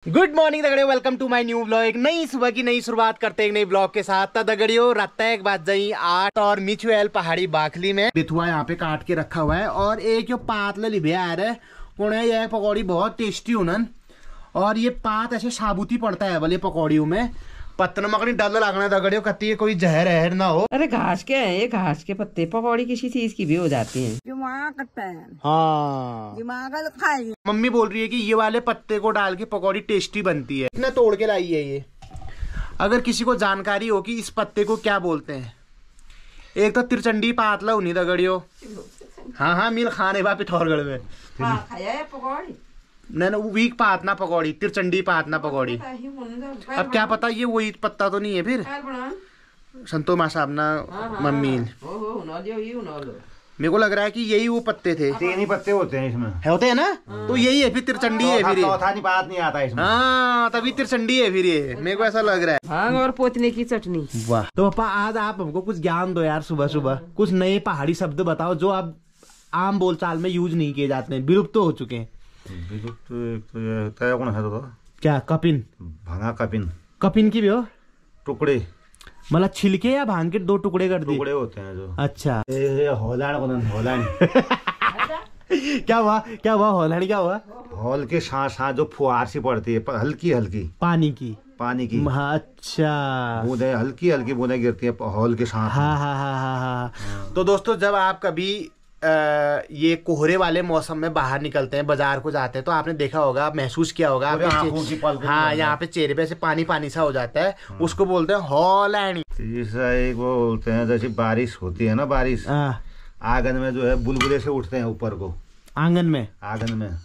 Good morning दगड़ियों, welcome to my new blog. एक नई सुबह की नई शुरुआत करते हैं एक नई ब्लॉग के साथ। तो दगड़ियों रात एक बात जाई 8 और मिचुएल पहाड़ी बाखली में बिथुआ यहाँ पे काट के रखा हुआ है और एक यो पात लिबे आ रहा है कोने ये पकौड़ी बहुत टेस्टी होनन। और ये पात ऐसे साबुती पड़ता है वाले पकौड़ियों में पत्तन मकड़ी डल लागना दगड़ियों कत्ती कोई जहर अहर ना हो। अरे घास के हैं ये, घास के पत्ते पकौड़ी किसी चीज की भी हो जाती हैं। हाँ मम्मी बोल रही है कि ये वाले पत्ते को डाल के पकौड़ी टेस्टी बनती है। इतना तोड़ के लाई है ये। अगर किसी को जानकारी हो कि इस पत्ते को क्या बोलते हैं, एक तो तिरचंडी पातला उन्हीं दगड़ियों। हाँ मिल खाने बा पिथौरगढ़ में पकौड़ी नहीं वीक पातना पकौड़ी, तिरचंडी पातना पकौड़ी। अब क्या पता ये वही पत्ता तो नहीं है फिर। संतो माँ साहब ना मम्मी मेरे को लग रहा है कि यही वो पत्ते थे। 3 ही पत्ते होते हैं इसमें, होते हैं ना। तो यही है फिर तिरचंडी है फिर। चौथा नहीं बात नहीं आता इसमें। हाँ तभी तिरचंडी है फिर ये, मेरे को ऐसा लग रहा है। भांग और पोतने की चटनी। वाह। तो पापा आज आप हमको कुछ ज्ञान दो यार, सुबह सुबह कुछ नए पहाड़ी शब्द बताओ जो अब आम बोलचाल में यूज नहीं किए जाते हैं, विलुप्त तो हो चुके हैं। कौन है तो क्या? कपिन, भांगा कपिन। कपिन की भी हो टुकड़े मतलब छिलके या भांग के 2 टुकड़े कर दिए? टुकड़े होते हैं जो। अच्छा हॉलैंड क्या हुआ हॉलैंड क्या हुआ? हॉल के साथ जो फुहार सी पड़ती है हल्की हल्की पानी की अच्छा बूंदे हल्की हल्की बूंदे गिरती है हॉल के साथ। हाँ। तो दोस्तों जब आप कभी ये कोहरे वाले मौसम में बाहर निकलते हैं, बाजार को जाते हैं, तो आपने देखा होगा, महसूस किया होगा हाँ यहाँ पे चेहरे पे से पानी सा हो जाता है। उसको बोलते हैं हॉलैंड। तीसरा एक वो बोलते हैं जैसे बारिश होती है ना, बारिश आंगन में जो है बुलबुले से उठते हैं ऊपर को। आंगन में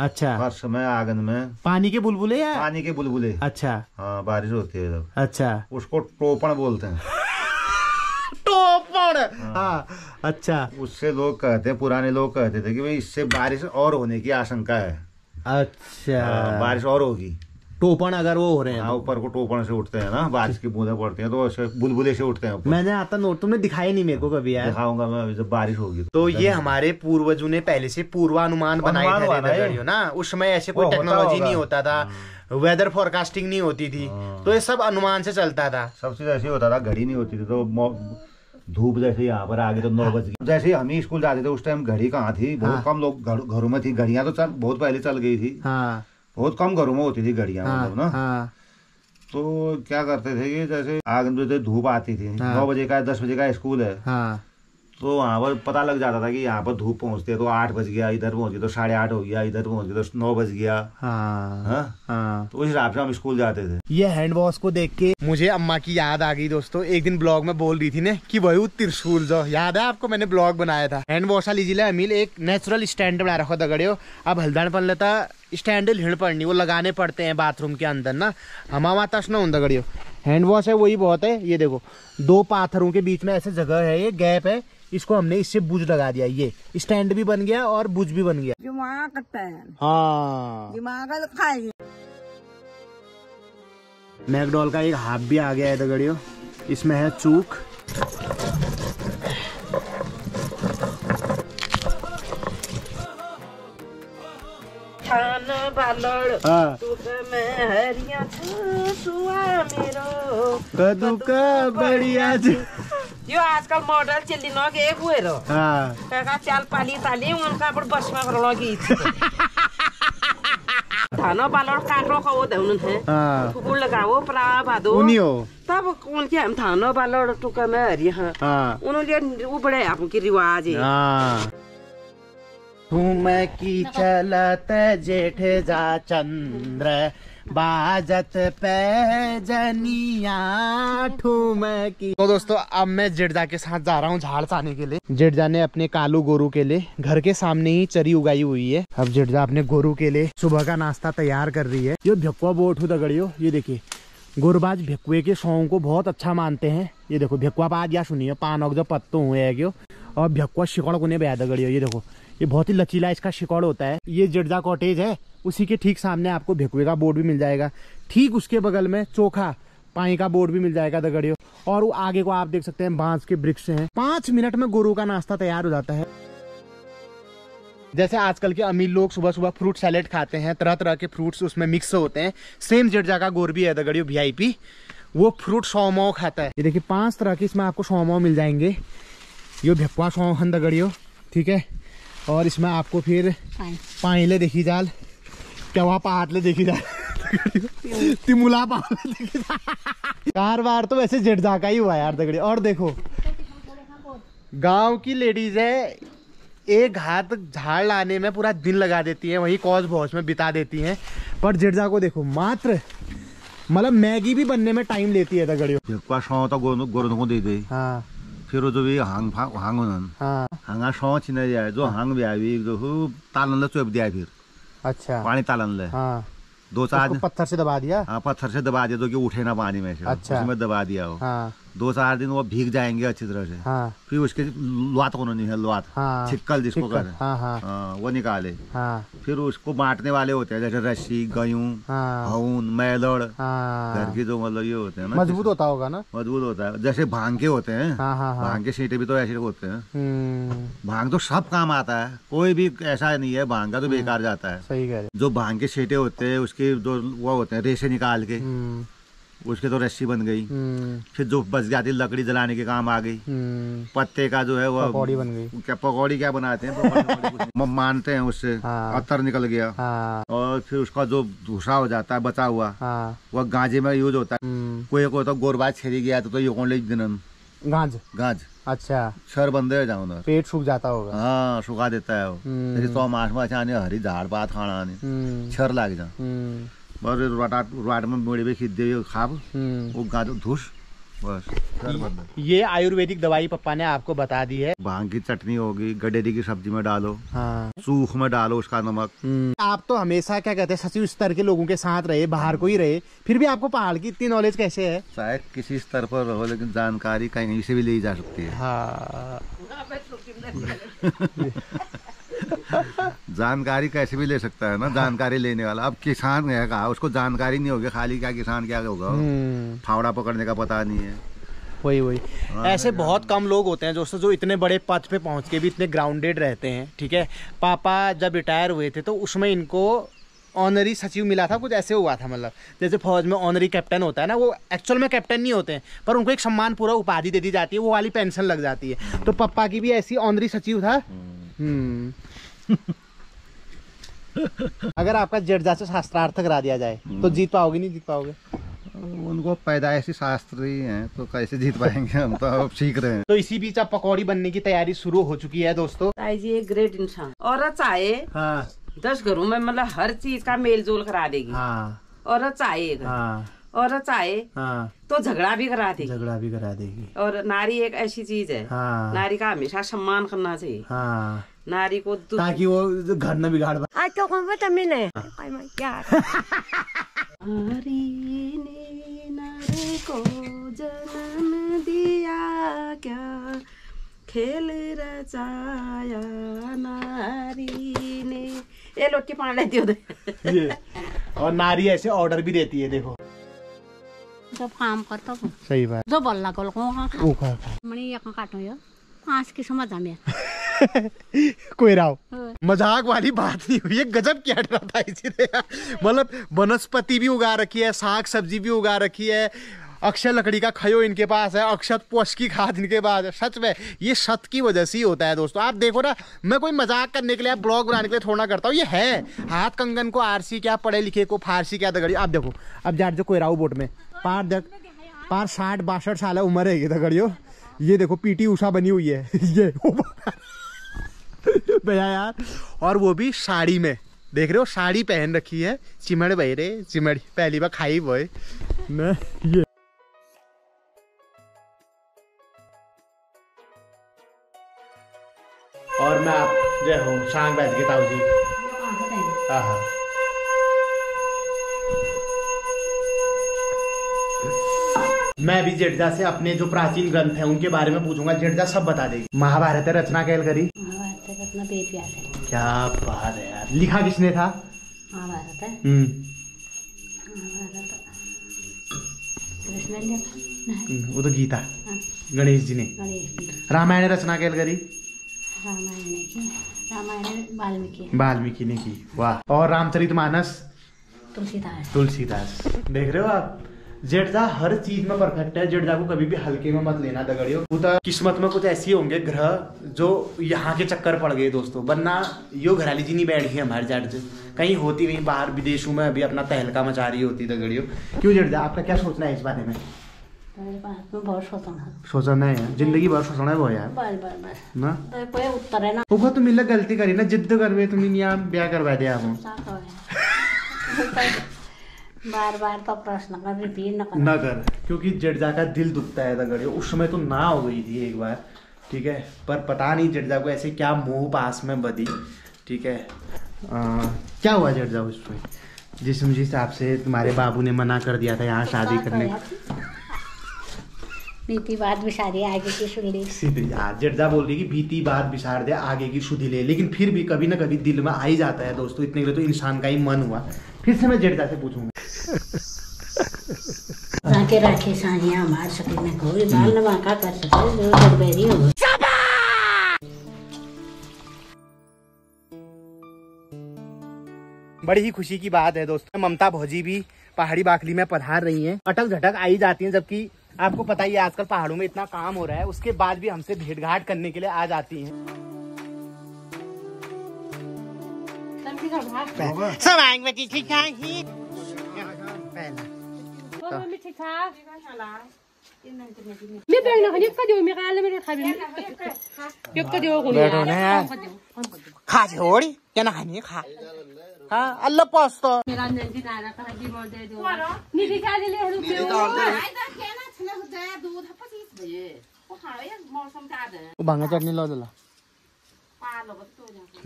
अच्छा फर्श में आंगन में पानी के बुलबुले। अच्छा हाँ बारिश होती है जब। अच्छा उसको टोपण बोलते हैं। टोपण हाँ अच्छा। उससे लोग कहते हैं, पुराने लोग कहते थे कि भाई इससे बारिश और होने की आशंका है। अच्छा बारिश और होगी। टोपण अगर वो हो रहे हैं ऊपर को टोपण से उठते हैं ना, बारिश की बूंदें पड़ती हैं तो ऐसे बुलबुले से उठते हैं। मैंने आता नोट तुमने दिखाई नहीं मेरे को कभी यार। दिखाऊंगा मैं जब बारिश होगी। तो ये हमारे पूर्वजों ने पहले से पूर्वानुमान बनाए थे ना। उस समय ऐसे कोई टेक्नोलॉजी नहीं होता था, वेदर फोरकास्टिंग नहीं होती थी, तो ये सब अनुमान से चलता था। सब चीज ऐसे होता था, घड़ी नहीं होती थी तो धूप जैसे यहाँ पर आ गई तो 9 बज गई। जैसे हम ही स्कूल जाते थे उस टाइम घड़ी कहाँ थी, बहुत कम लोग घरों में थी। घड़ियां तो बहुत पहले चल गई थी। बहुत कम घरों में होती थी घड़ियां मतलब ना। तो क्या करते थे कि जैसे आंगन में धूप आती थी, 9 बजे का 10 बजे का स्कूल है, तो वहाँ पर पता लग जाता था कि यहाँ पर धूप पहुँचती है तो 8 बज गया, इधर पहुँच गया तो 8:30 हो गया, इधर पहुँच गया तो 9 बज गया। तो उस हिसाब से हम स्कूल जाते थे। ये हैंड वॉश को देख के मुझे अम्मा की याद आ गई दोस्तों। एक दिन ब्लॉग में बोल रही थी ना कि वही त्रिशूल जो याद है आपको, मैंने ब्लॉग बनाया था। हैंड वॉश लीजिए अमील एक नेचुरल स्टैंड बना रखा दगड़ियों। अब हल्दान पन लेता स्टैंड हिड़ पड़नी, वो लगाने पड़ते हैं बाथरूम के अंदर ना। हमारा तश ना दगड़ियों हैंड वॉश है वही बहुत है। ये देखो 2 पाथरों के बीच में ऐसे जगह है, ये गैप है, इसको हमने इससे बुझ लगा दिया। ये स्टैंड भी बन गया और बुझ भी बन गया। हाँ मैकडॉल का एक हाफ भी आ गया है दगड़ियों। इसमें है चूक। कदू का बढ़िया यो आजकल मॉडल चली न के एक हुए रो का चाल पाली ताली उनका पर बस में कर लगी धानो बालर काटो को वो देउन थे फुकुल लगाओ प्रा भादो उनियो तब कौन के हम धानो बालर टुका में हरी हां उन्होंने वो बड़े आपन की रिवाज है। हां तुम की चलत जेठ जा चंद्र बाजत पे जनिया ठूम की। तो दोस्तों अब मैं जेठजा के साथ जा रहा हूँ झाड़ चाने के लिए। जेठजा ने अपने कालू गोरू के लिए घर के सामने ही चरी उगाई हुई है। अब जेठजा अपने गोरू के लिए सुबह का नाश्ता तैयार कर रही है। ये भ्यकुआ बोट हो दगड़ियो, ये देखिए गोरबाज भ्यकुए के सौं को बहुत अच्छा मानते हैं। ये देखो भ्यकुआ पाद या सुनिए पानक जो पत्तों हुए है और भ्यकुआ शिकड़ को बेया दगड़ियो। ये देखो ये बहुत ही लचीला इसका शिकड़ होता है। ये जेठजा कॉटेज है, उसी के ठीक सामने आपको भ्यकुए का बोर्ड भी मिल जाएगा। ठीक उसके बगल में चोखा पानी का बोर्ड भी मिल जाएगा दगड़ियों। और वो आगे को आप देख सकते हैं बांस के वृक्ष हैं। 5 मिनट में गोरू का नाश्ता तैयार हो जाता है। जैसे आजकल के अमीर लोग सुबह सुबह फ्रूट सैलेड खाते हैं, तरह तरह के फ्रूट्स उसमें मिक्स होते हैं, सेम जेठजा का गोर भी है दगड़ियों VIP, वो फ्रूट सौमाओ खाता है। ये देखिए 5 तरह के इसमें आपको सौमाओ मिल जाएंगे। ये भेप्पा सौहन दगड़ियों, ठीक है। और इसमें आपको फिर पाइले देखी जाल, क्या पाटले देखी जाल, तिमुला पाटले देखी जाल। कारवार तो वैसे जेठजा का ही हुआ यार दगड़ियों। और देखो गांव की लेडीज है, एक हाथ झाड़ लाने में पूरा दिन लगा देती है, वही कौज भौज में बिता देती हैं, पर जेठजा को देखो मात्र मतलब मैगी भी बनने में टाइम लेती है दगड़ियों। तो गोरों को दे दे। हाँ। फिर जो भी हांग हांगा शौ छिने जाए जो हांग भी आई जो तालन ले चुप दिया, फिर अच्छा पानी तालन ले। हाँ। 2-4 पत्थर से दबा दिया। हाँ, पत्थर से दबा दिया जो कि उठे ना पानी में से। अच्छा। उसमें दबा दिया हो। हाँ। 2-4 दिन वो भीग जाएंगे अच्छी तरह से। हाँ। फिर उसके लुआत को नहीं है, लुआत। हाँ। छिक्कल जिसको कहते हैं। हाँ हाँ। हाँ, वो निकाले। हाँ। फिर उसको बांटने वाले होते हैं, जैसे रस्सी, गयूं, हऊन, मैलड़, घर की जो मतलब ये होते हैं ना, मजबूत होता होगा ना, मजबूत होता है। जैसे भांग के होते हैं। भांग के सीटे भी तो ऐसे होते हैं। भांग तो सब काम आता है, कोई भी ऐसा नहीं है भांग का तो बेकार जाता है। सही कह रहे। जो भांग के सीटे होते हैं उसके जो वो होते हैं रेशे निकाल के उसके तो रस्सी बन गई। फिर जो बच जाती लकड़ी जलाने के काम आ गई। पत्ते का जो है वो पकौड़ी बन गई। क्या पकौड़ी क्या बनाते हैं मानते हैं उससे। हाँ। अत्तर निकल गया। हाँ। और फिर उसका जो भूसा हो जाता है बचा हुआ। हाँ। वह गांजे में यूज होता है। कोई को तो गोरबाज छेरी गया तो ये कौन ले दिन गांज गांज। अच्छा। छर बंदे हो जाओ, पेट सूख जाता होगा। हाँ, सुखा देता है वो। तो मास में हरी झाड़ बात खाना छर लाग जा राट में बड़े भी खिद्दे खाब वो गाजर धूस बस। ये आयुर्वेदिक दवाई पप्पा ने आपको बता दी है। भांग की चटनी होगी, गडेरी की सब्जी में डालो। हाँ। सूख में डालो उसका नमक। आप तो हमेशा क्या कहते हैं सचिव स्तर के लोगों के साथ रहे, बाहर को ही रहे, फिर भी आपको पहाड़ की इतनी नॉलेज कैसे है? शायद किसी स्तर पर रहो लेकिन जानकारी कहीं से भी ली जा सकती है। हाँ। जानकारी कैसे भी ले सकता है ना जानकारी लेने वाला। अब किसान है कहा, उसको जानकारी नहीं होगी, खाली क्या किसान क्या होगा, फावड़ा पकड़ने का पता नहीं है। वही ऐसे बहुत कम लोग होते हैं दोस्तों जो इतने बड़े पद पे पहुंच के भी इतने ग्राउंडेड रहते हैं। ठीक है, पापा जब रिटायर हुए थे तो उसमें इनको ऑनरी सचिव मिला था, कुछ ऐसे हुआ था। मतलब जैसे फौज में ऑनरी कैप्टन होता है ना, वो एक्चुअल में कैप्टन नहीं होते हैं पर उनको एक सम्मान पूरा उपाधि दे दी जाती है, वो वाली पेंशन लग जाती है। तो पापा की भी ऐसी ऑनरी सचिव था। अगर आपका जेठजा से शास्त्रार्थ करा दिया जाए तो जीत पाओगे? नहीं जीत पाओगे। उनको पैदाइशी शास्त्री हैं तो कैसे जीत पाएंगे, हम तो अब सीख रहे हैं। तो इसी बीच अब पकौड़ी बनने की तैयारी शुरू हो चुकी है दोस्तों। जी एक ग्रेट इंसान औरत चाहे 10 घरों में मतलब हर चीज का मेल जोल करा देगी। औरत चाहे औरत चाहे तो झगड़ा भी करा देगी। और नारी एक ऐसी चीज है, नारी का हमेशा सम्मान करना चाहिए। नारी को ताकि वो घर न बिगाड़ पाए। आज तो कौन पता मैंने क्या नारी ने नारी को जन्म दिया, क्या खेल रचाया नारी ने। ये लोग की पान लेती होते। और नारी ऐसे ऑर्डर भी देती है, देखो जब काम करता सही बात जो बोलना को मणि काटो यो आज की समझ में कोई राव मजाक वाली बात नहीं हुई है, गजब क्या रहा था इसीलिए। मतलब वनस्पति भी उगा रखी है, साग सब्जी भी उगा रखी है, अक्षय लकड़ी का खयो इनके पास है, अक्षत पोष की खाद इनके पास है। सच में ये सत की वजह से ही होता है दोस्तों। आप देखो ना, मैं कोई मजाक करने के लिए ब्लॉग बनाने के लिए थोड़ा करता हूँ, ये है हाथ कंगन को आरसी क्या, पढ़े लिखे को फारसी क्या दगड़ी। आप देखो अब जाट जो कोयराऊ बोट में पार 60-62 साल उम्र है ये दगड़ियों। ये देखो पीटी उषा बनी हुई है ये भैया यार, और वो भी साड़ी में, देख रहे हो साड़ी पहन रखी है। चिमड़ भाई रे चिमड़ पहली बार खाई वो ये। और मैं आप जय हो शांग बैठ के ताऊ जी। मैं भी जेठजा से अपने जो प्राचीन ग्रंथ हैं उनके बारे में पूछूंगा, जेठजा सब बता देगी। महाभारत रचना कैल करी? क्या बात है यार, लिखा किसने था? वो तो गीता गणेश जी ने। रामायण रचना कैल करी? रामायण वाल्मीकि वाल्मीकि ने की। वाह। और रामचरितमानस तुलसीदास। तुलसीदास। देख रहे हो आप, जेठदा हर चीज में परफेक्ट है। जेठदा को कभी भी हल्के में मत लेना दगड़ियों। तो किस्मत में कुछ ऐसी होंगे ग्रह जो यहाँ के चक्कर पड़ गए दोस्तों, वरना यो घराली जी नहीं बैठी है हमारे जेठ से, कहीं होती कहीं बाहर विदेशों में अभी अपना तहलका मचा रही होती दगड़ियों। क्यों जेठदा, आपका क्या सोचना है इस बारे में? बहुत सोचना है, जिंदगी भर सोचना है वो यार ना। कोई उत्तर है ना वो तुम मिल गलती करी ना, जिद करवे तुम यहाँ ब्याह करवा दिया हम। बार बार तो प्रश्न कर रिपीट न कर, क्योंकि जेठजा का दिल दुखता है दगड़ियों। उस समय तो ना हो गई थी एक बार, ठीक है, पर पता नहीं जेठजा को ऐसे क्या मोह पास में बदी, ठीक है। क्या हुआ जेठजा उसमें, जिस हिसाब से तुम्हारे बाबू ने मना कर दिया था यहाँ शादी करने? बीती बात बिसारी आगे की सुधी। सीधी यार, जेठजा बोल रही कि बीती बात बिसार दे आगे की सुधी ले, लेकिन फिर भी कभी ना कभी दिल में आ ही जाता है दोस्तों। इतने के लिए तो इंसान का ही मन हुआ। फिर से मैं जेठजा से पूछूंगा। राके राखे सानिया हमार सके में कोई बाल न वाका कर सके जो गड़बड़ी हो। बड़ी ही खुशी की बात है दोस्तों, ममता भौजी भी पहाड़ी बाखली में पधार रही हैं। अटक झटक आई जाती हैं, जबकि आपको पता ही है आजकल पहाड़ों में इतना काम हो रहा है, उसके बाद भी हमसे भेंट घाट करने के लिए आ जाती हैं। सब आएंगे ठीक ठाक ही। खा छोड़ी क्या ना खानी खा। हाँ अल्लाह पास्ता भांगा चटनी लो दिला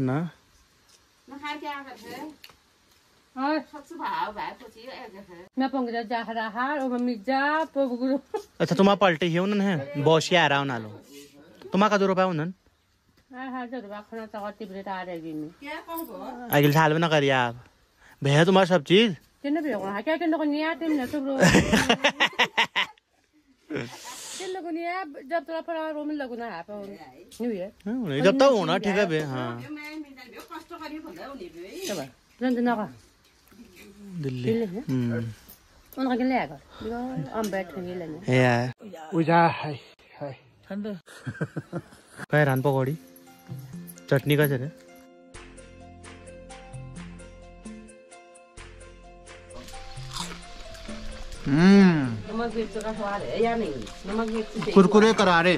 ना। अच्छा तुम्हारा पलटे ही उन्हन है बॉस आ रहा ना लो तुम्हारा का 2 रुपया उन्हन अगले साल में ना करिए आप भैया तुम्हारा सब चीज जब थोड़ा पड़ा रोम लगना है जब तक होना ठीक है बे। हाँ दिल्ली काय रान पकौड़ी चटनी का चले नमक मिर्च का स्वाद है या नहीं? नमक मिर्च कुरकुरे करारे।